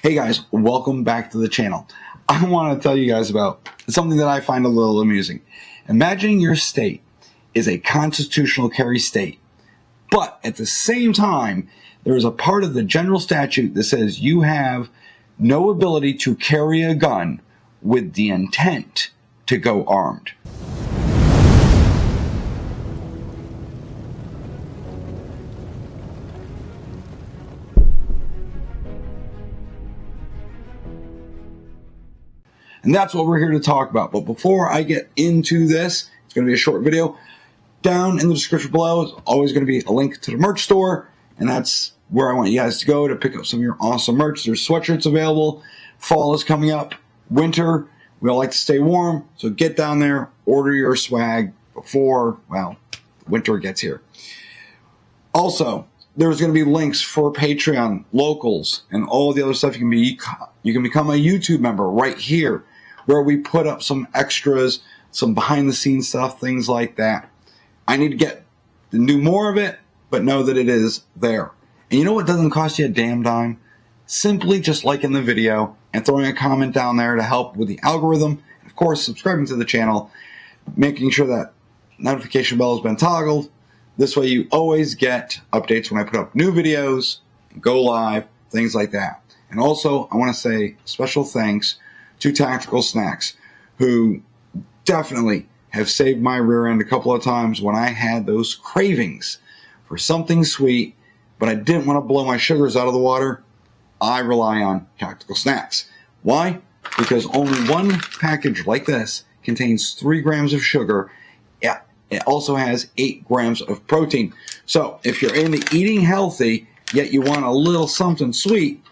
Hey guys, welcome back to the channel. I want to tell you guys about something that I find a little amusing. Imagine your state is a constitutional carry state, but at the same time, there is a part of the general statute that says you have no ability to carry a gun with the intent to go armed. And that's what we're here to talk about. But before I get into this, it's going to be a short video. Down in the description below is always going to be a link to the merch store. And that's where I want you guys to go to pick up some of your awesome merch. There's sweatshirts available. Fall is coming up. Winter, we all like to stay warm. So get down there, order your swag before, well, winter gets here. Also, there's going to be links for Patreon, locals, and all the other stuff. You can become a YouTube member right here, where we put up some extras, some behind-the-scenes stuff, things like that. I need to do more of it, but know that it is there. And you know what doesn't cost you a damn dime? Simply just liking the video and throwing a comment down there to help with the algorithm. Of course, subscribing to the channel, making sure that notification bell has been toggled. This way you always get updates when I put up new videos, go live, things like that. And also, I want to say special thanks to Tactical Snacks, who definitely have saved my rear end a couple of times when I had those cravings for something sweet, but I didn't want to blow my sugars out of the water. I rely on Tactical Snacks. Why? Because only one package like this contains 3 grams of sugar. Yeah, it also has 8 grams of protein. So if you're into eating healthy, yet you want a little something sweet,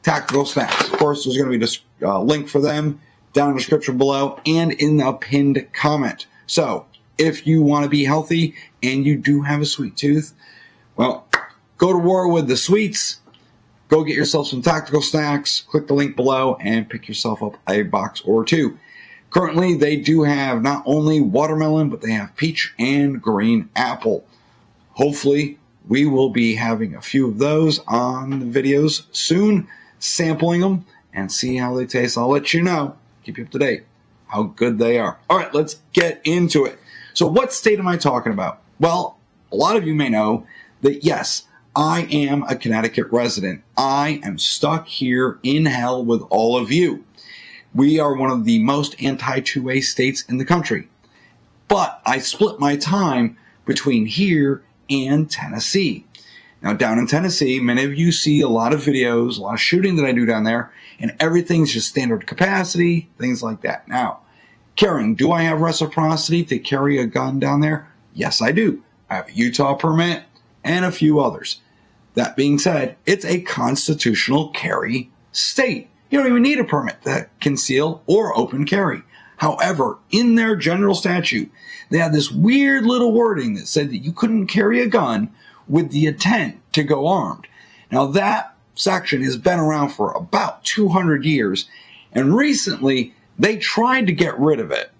Tactical Snacks. Of course, there's going to be a link for them down in the description below and in the pinned comment. So if you want to be healthy and you do have a sweet tooth, well, go to war with the sweets. Go get yourself some Tactical Snacks. Click the link below and pick yourself up a box or 2. Currently, they do have not only watermelon, but they have peach and green apple. Hopefully, we will be having a few of those on the videos soon, sampling them and see how they taste. I'll let you know, keep you up to date, how good they are. All right, let's get into it. So what state am I talking about? Well, a lot of you may know that, yes, I am a Connecticut resident. I am stuck here in hell with all of you. We are one of the most anti-2A states in the country. But I split my time between here and Tennessee. Now, down in Tennessee, many of you see a lot of videos, a lot of shooting that I do down there, and everything's just standard capacity, things like that. Now, carrying, do I have reciprocity to carry a gun down there? Yes, I do. I have a Utah permit and a few others. That being said, it's a constitutional carry state. You don't even need a permit to conceal or open carry. However, in their general statute, they had this weird little wording that said that you couldn't carry a gun with the intent to go armed. Now, that section has been around for about 200 years, and recently they tried to get rid of it.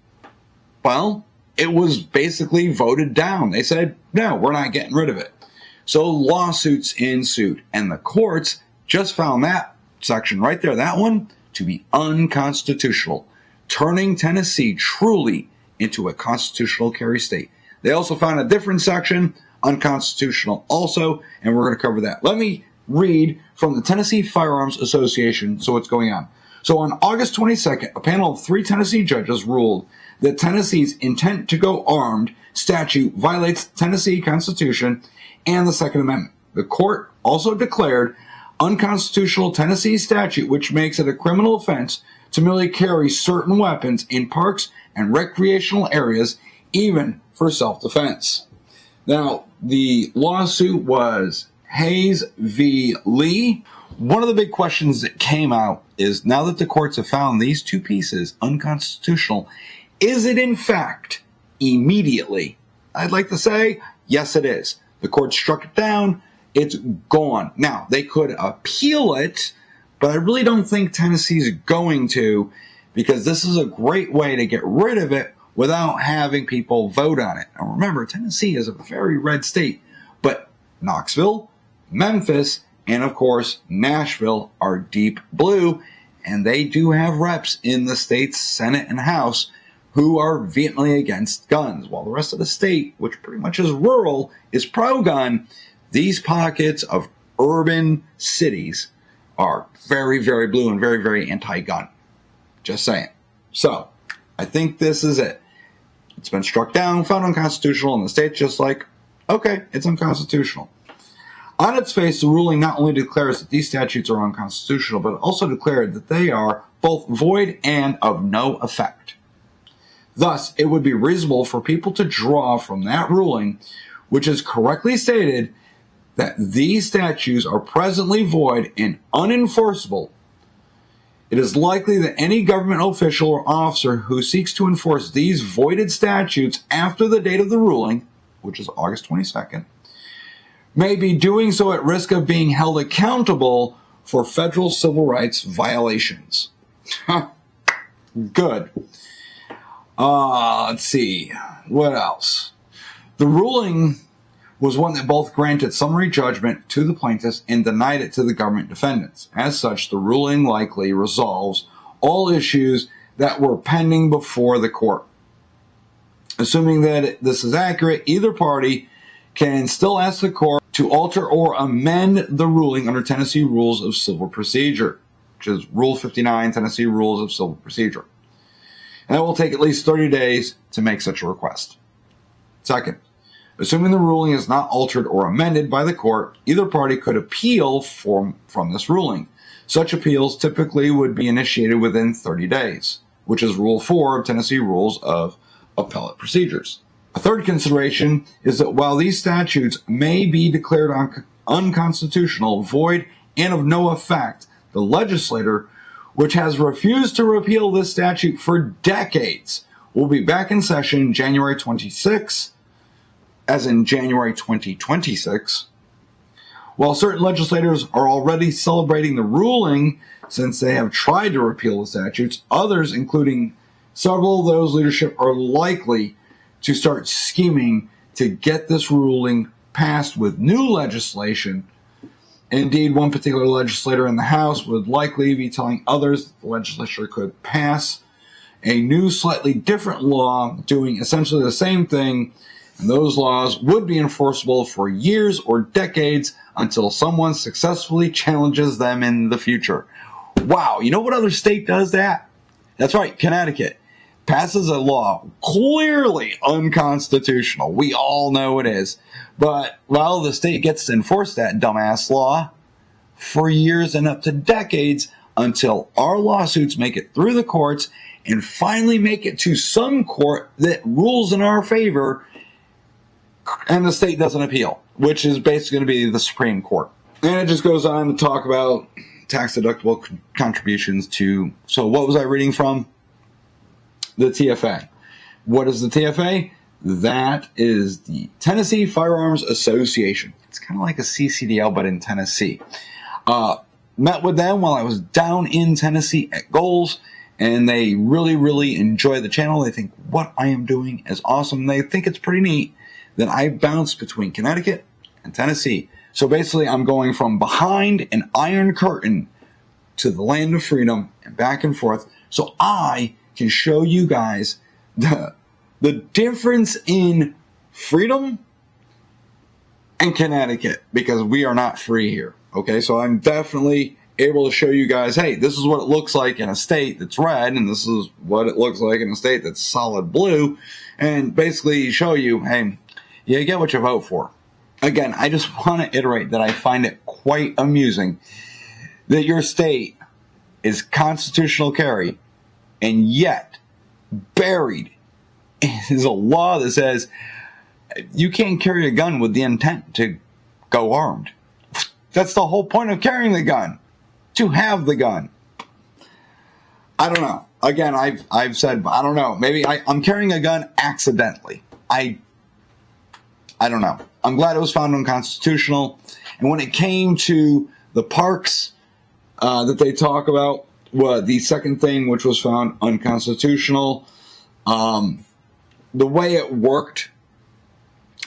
Well, it was basically voted down. They said, no, we're not getting rid of it. So lawsuits ensued, and the courts just found that section right there, that one, to be unconstitutional, turning Tennessee truly into a constitutional carry state. They also found a different section, unconstitutional also, and we're going to cover that. Let me read from the Tennessee Firearms Association, so what's going on. So on August 22nd, a panel of 3 Tennessee judges ruled that Tennessee's intent to go armed statute violates Tennessee Constitution and the Second Amendment. The court also declared unconstitutional Tennessee statute, which makes it a criminal offense to merely carry certain weapons in parks and recreational areas, even for self-defense. Now, the lawsuit was Hayes v. Lee. One of the big questions that came out is, now that the courts have found these 2 pieces unconstitutional, is it in fact immediately? I'd like to say, yes, it is. The court struck it down. It's gone. Now, they could appeal it, but I really don't think Tennessee's going to, because this is a great way to get rid of it without having people vote on it. Now remember, Tennessee is a very red state, but Knoxville, Memphis, and of course, Nashville are deep blue, and they do have reps in the state's Senate and House who are vehemently against guns. While the rest of the state, which pretty much is rural, is pro-gun, these pockets of urban cities are very, very blue and very, very anti-gun. Just saying. So, I think this is it. It's been struck down, found unconstitutional, and the state's just like, okay, it's unconstitutional. On its face, the ruling not only declares that these statutes are unconstitutional, but also declared that they are both void and of no effect. Thus, it would be reasonable for people to draw from that ruling, which is correctly stated, that these statutes are presently void and unenforceable. It is likely that any government official or officer who seeks to enforce these voided statutes after the date of the ruling, which is August 22nd, may be doing so at risk of being held accountable for federal civil rights violations. Good. Let's see. What else? The ruling was one that both granted summary judgment to the plaintiffs and denied it to the government defendants. As such, the ruling likely resolves all issues that were pending before the court. Assuming that this is accurate, either party can still ask the court to alter or amend the ruling under Tennessee Rules of Civil Procedure, which is Rule 59, Tennessee Rules of Civil Procedure. And it will take at least 30 days to make such a request. Second, assuming the ruling is not altered or amended by the court, either party could appeal from this ruling. Such appeals typically would be initiated within 30 days, which is Rule 4 of Tennessee Rules of Appellate Procedures. A third consideration is that while these statutes may be declared unconstitutional, void, and of no effect, the legislator, which has refused to repeal this statute for decades, will be back in session January 26, as in January 2026. While certain legislators are already celebrating the ruling since they have tried to repeal the statutes, others, including several of those leadership, are likely to start scheming to get this ruling passed with new legislation. Indeed, one particular legislator in the House would likely be telling others that the legislature could pass a new, slightly different law doing essentially the same thing, and those laws would be enforceable for years or decades until someone successfully challenges them in the future. Wow, you know what other state does that? That's right, Connecticut passes a law clearly unconstitutional. We all know it is. But, well, the state gets to enforce that dumbass law for years and up to decades until our lawsuits make it through the courts and finally make it to some court that rules in our favor, and the state doesn't appeal, which is basically going to be the Supreme Court. And it just goes on to talk about tax-deductible contributions to... So what was I reading from? The TFA. What is the TFA? That is the Tennessee Firearms Association. It's kind of like a CCDL, but in Tennessee. Met with them while I was down in Tennessee at Goals, and they really, really enjoy the channel. They think what I am doing is awesome. They think it's pretty neat that I bounce between Connecticut and Tennessee. So basically, I'm going from behind an iron curtain to the land of freedom and back and forth, so I can show you guys the difference in freedom and Connecticut, because we are not free here. Okay, so I'm definitely able to show you guys, hey, this is what it looks like in a state that's red, and this is what it looks like in a state that's solid blue, and basically show you, hey, you get what you vote for. Again, I just want to iterate that I find it quite amusing that your state is constitutional carry, and yet buried is a law that says you can't carry a gun with the intent to go armed. That's the whole point of carrying the gun, to have the gun. I don't know. Again, I've said, I don't know. Maybe I'm carrying a gun accidentally. I don't know. I'm glad it was found unconstitutional. And when it came to the parks that they talk about, the second thing which was found unconstitutional, the way it worked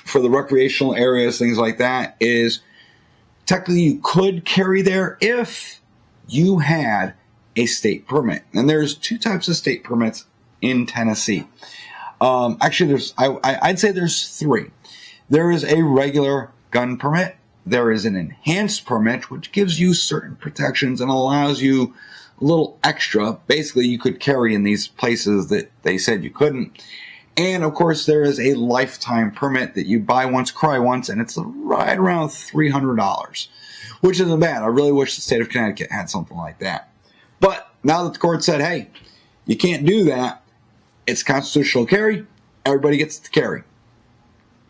for the recreational areas, things like that, is technically you could carry there if you had a state permit. And there's two types of state permits in Tennessee. Actually, I'd say there's three. There is a regular gun permit. There is an enhanced permit, which gives you certain protections and allows you a little extra. Basically, you could carry in these places that they said you couldn't. And, of course, there is a lifetime permit that you buy once, cry once, and it's right around $300, which isn't bad. I really wish the state of Connecticut had something like that. But now that the court said, hey, you can't do that, it's constitutional carry, everybody gets to carry,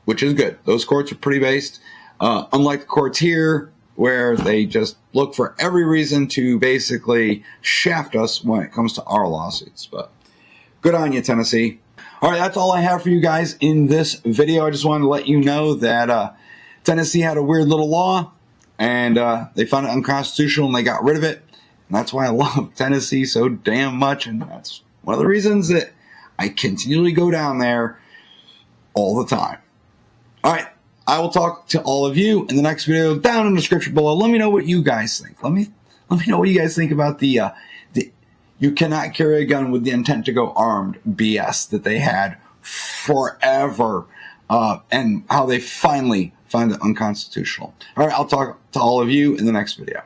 which is good. Those courts are pretty based. Unlike the courts here, where they just look for every reason to basically shaft us when it comes to our lawsuits. But good on you, Tennessee. All right, that's all I have for you guys in this video. I just wanted to let you know that Tennessee had a weird little law, and they found it unconstitutional, and they got rid of it. And that's why I love Tennessee so damn much, and that's one of the reasons that I continually go down there all the time. All right. I will talk to all of you in the next video down in the description below. Let me know what you guys think. Let me know what you guys think about the you cannot carry a gun with the intent to go armed BS that they had forever, and how they finally find it unconstitutional. All right, I'll talk to all of you in the next video.